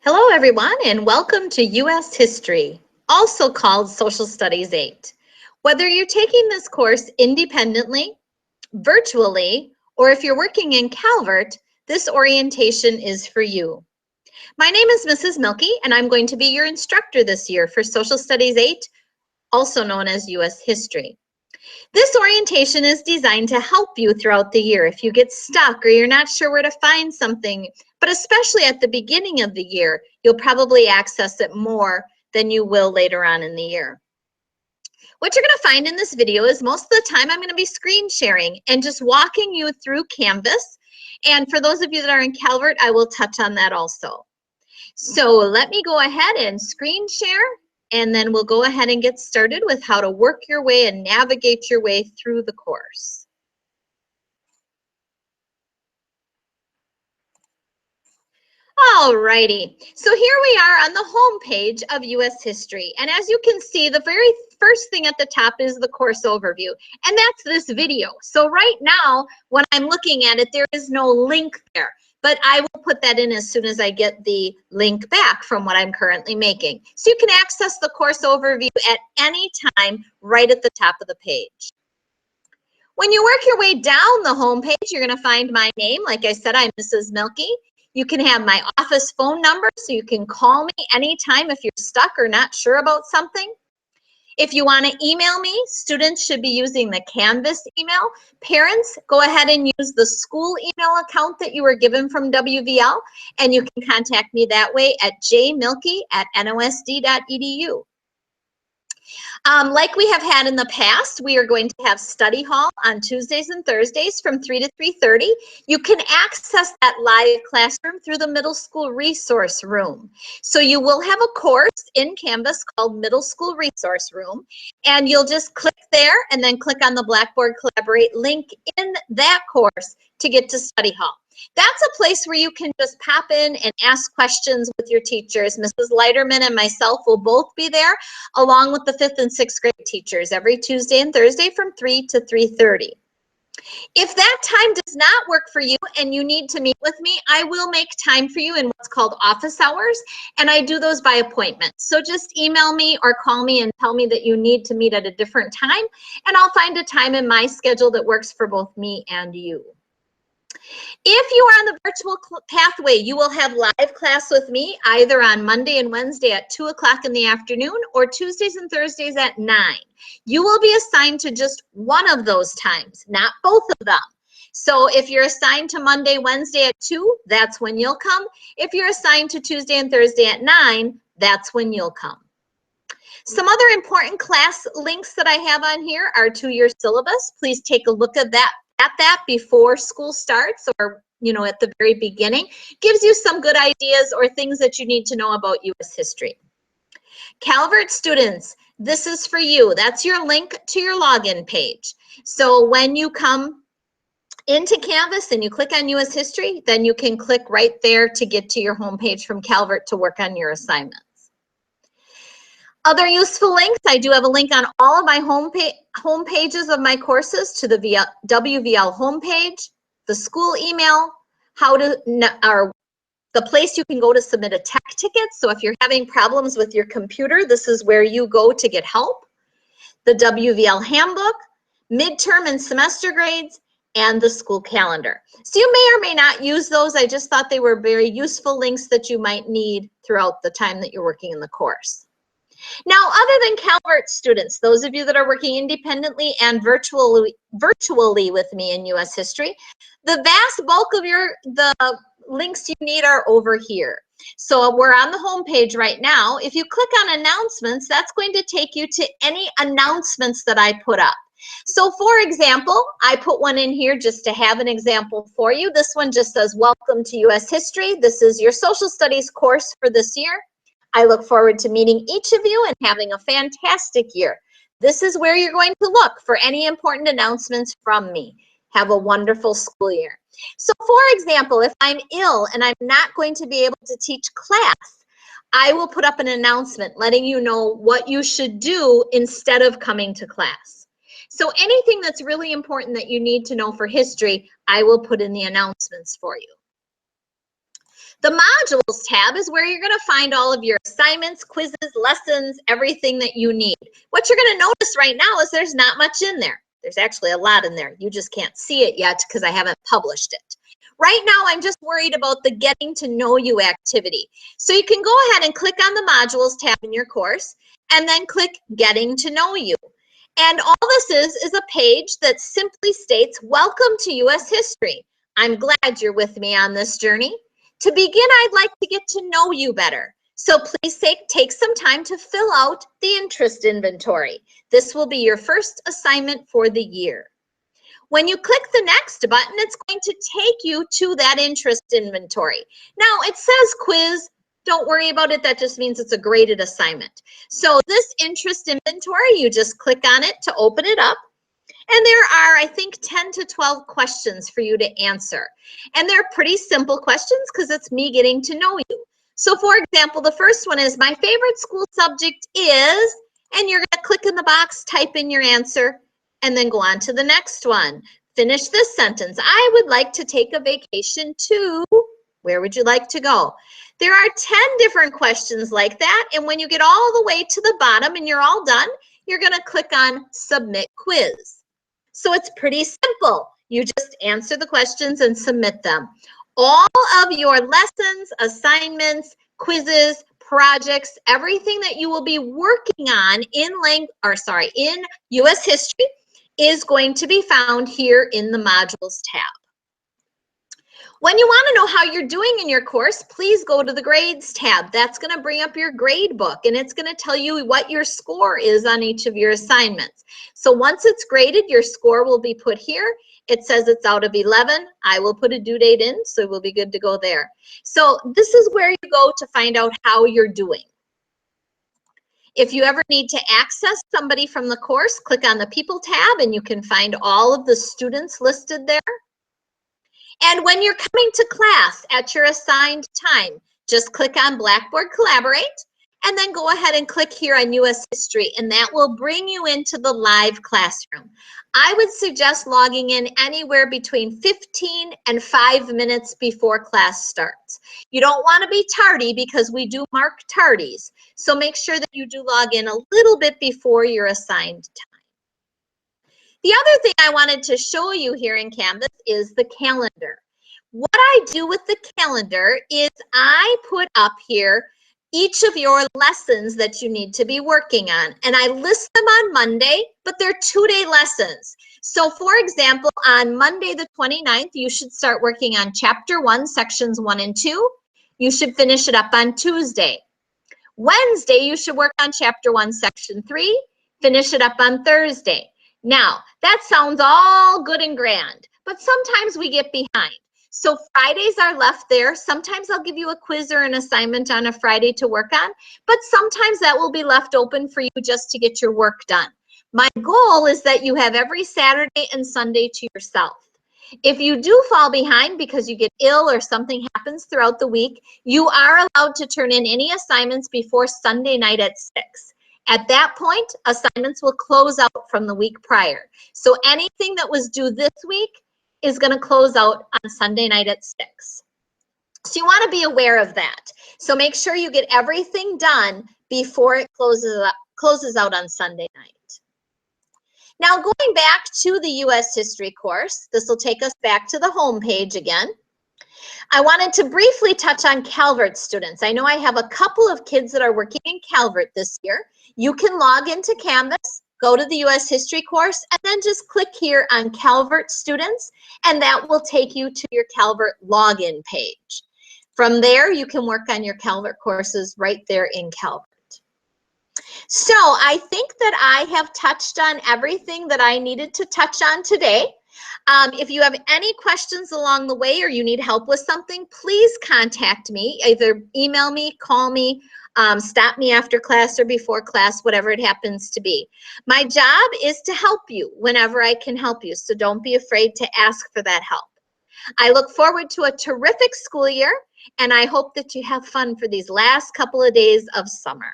Hello everyone and welcome to U.S. History, also called Social Studies 8. Whether you're taking this course independently, virtually, or if you're working in Calvert, this orientation is for you. My name is Mrs. Milky and I'm going to be your instructor this year for Social Studies 8, also known as U.S. History. This orientation is designed to help you throughout the year if you get stuck or you're not sure where to find something, but especially at the beginning of the year, you'll probably access it more than you will later on in the year. What you're going to find in this video is most of the time I'm going to be screen sharing and just walking you through Canvas. And for those of you that are in Calvert, I will touch on that also. So let me go ahead and screen share, and then we'll go ahead and get started with how to work your way and navigate your way through the course. Alrighty, so here we are on the home page of U.S. History. And as you can see, the very first thing at the top is the course overview, and that's this video. So right now, when I'm looking at it, there is no link there, but I will put that in as soon as I get the link back from what I'm currently making. So you can access the course overview at any time right at the top of the page. When you work your way down the home page, you're going to find my name. Like I said, I'm Mrs. Milky. You can have my office phone number, so you can call me anytime if you're stuck or not sure about something. If you want to email me, students should be using the Canvas email. Parents, go ahead and use the school email account that you were given from WVL, and you can contact me that way at jmilky@nosd.edu. Like we have had in the past, we are going to have study hall on Tuesdays and Thursdays from 3 to 3:30. You can access that live classroom through the middle school resource room. So you will have a course in Canvas called Middle School Resource Room, and you'll just click there and then click on the Blackboard Collaborate link in that course to get to study hall. That's a place where you can just pop in and ask questions with your teachers. Mrs. Leiterman and myself will both be there, along with the 5th and 6th grade teachers, every Tuesday and Thursday from 3 to 3:30. If that time does not work for you and you need to meet with me, I will make time for you in what's called office hours, and I do those by appointment. So just email me or call me and tell me that you need to meet at a different time, and I'll find a time in my schedule that works for both me and you. If you are on the virtual pathway, you will have live class with me either on Monday and Wednesday at 2 o'clock in the afternoon or Tuesdays and Thursdays at 9. You will be assigned to just one of those times, not both of them. So if you're assigned to Monday, Wednesday at 2, that's when you'll come. If you're assigned to Tuesday and Thursday at 9, that's when you'll come. Some other important class links that I have on here are to your syllabus. Please take a look at that before school starts, or at the very beginning. Gives you some good ideas or things that you need to know about U.S. history. Calvert students, this is for you. That's your link to your login page. So when you come into Canvas and you click on U.S. history, then you can click right there to get to your home page from Calvert to work on your assignments. Other useful links, I do have a link on all of my home pages of my courses to the WVL homepage, the school email, the place you can go to submit a tech ticket. So if you're having problems with your computer, this is where you go to get help. The WVL handbook, midterm and semester grades, and the school calendar. So you may or may not use those. I just thought they were very useful links that you might need throughout the time that you're working in the course. Now, other than Calvert students, those of you that are working independently and virtually with me in U.S. history, the vast bulk of the links you need are over here. So we're on the home page right now. If you click on announcements, that's going to take you to any announcements that I put up. So for example, I put one in here just to have an example for you. This one just says, welcome to U.S. history. This is your social studies course for this year. I look forward to meeting each of you and having a fantastic year. This is where you're going to look for any important announcements from me. Have a wonderful school year. So for example, if I'm ill and I'm not going to be able to teach class, I will put up an announcement letting you know what you should do instead of coming to class. So anything that's really important that you need to know for history, I will put in the announcements for you. The modules tab is where you're going to find all of your assignments, quizzes, lessons, everything that you need. What you're going to notice right now is there's not much in there. There's actually a lot in there. You just can't see it yet because I haven't published it. Right now, I'm just worried about the getting to know you activity. So you can go ahead and click on the modules tab in your course and then click getting to know you. And all this is a page that simply states, welcome to U.S. history. I'm glad you're with me on this journey. To begin, I'd like to get to know you better. So please take some time to fill out the interest inventory. This will be your first assignment for the year. When you click the next button, it's going to take you to that interest inventory. Now, it says quiz. Don't worry about it. That just means it's a graded assignment. So this interest inventory, you just click on it to open it up. And there are, I think, 10 to 12 questions for you to answer. And they're pretty simple questions because it's me getting to know you. So for example, the first one is, my favorite school subject is, and you're going to click in the box, type in your answer, and then go on to the next one. Finish this sentence. I would like to take a vacation to, where would you like to go? There are 10 different questions like that. And when you get all the way to the bottom and you're all done, you're going to click on Submit Quiz. So it's pretty simple. You just answer the questions and submit them. All of your lessons, assignments, quizzes, projects, everything that you will be working on in U.S. history is going to be found here in the modules tab. When you want to know how you're doing in your course, please go to the grades tab. That's going to bring up your grade book, and it's going to tell you what your score is on each of your assignments. So once it's graded, your score will be put here. It says it's out of 11. I will put a due date in, so we'll be good to go there. So this is where you go to find out how you're doing. If you ever need to access somebody from the course, click on the People tab, and you can find all of the students listed there. And when you're coming to class at your assigned time, just click on Blackboard Collaborate and then go ahead and click here on U.S. History, and that will bring you into the live classroom. I would suggest logging in anywhere between 15 and 5 minutes before class starts. You don't want to be tardy because we do mark tardies. So make sure that you do log in a little bit before your assigned time. The other thing I wanted to show you here in Canvas is the calendar. What I do with the calendar is I put up here each of your lessons that you need to be working on. And I list them on Monday, but they're 2-day lessons. So for example, on Monday the 29th, you should start working on Chapter 1, Sections 1 and 2. You should finish it up on Tuesday. Wednesday, you should work on Chapter 1, Section 3, finish it up on Thursday. Now, that sounds all good and grand, but sometimes we get behind. So Fridays are left there. Sometimes I'll give you a quiz or an assignment on a Friday to work on, but sometimes that will be left open for you just to get your work done. My goal is that you have every Saturday and Sunday to yourself. If you do fall behind because you get ill or something happens throughout the week, you are allowed to turn in any assignments before Sunday night at 6. At that point, assignments will close out from the week prior. So anything that was due this week is going to close out on Sunday night at 6. So you want to be aware of that. So make sure you get everything done before it closes out on Sunday night. Now going back to the U.S. history course, this will take us back to the home page again. I wanted to briefly touch on Calvert students. I know I have a couple of kids that are working in Calvert this year. You can log into Canvas, go to the U.S. history course, and then just click here on Calvert students, and that will take you to your Calvert login page. From there, you can work on your Calvert courses right there in Calvert. So I think that I have touched on everything that I needed to touch on today. If you have any questions along the way or you need help with something, please contact me. Either email me, call me, stop me after class or before class, whatever it happens to be. My job is to help you whenever I can help you, so don't be afraid to ask for that help. I look forward to a terrific school year, and I hope that you have fun for these last couple of days of summer.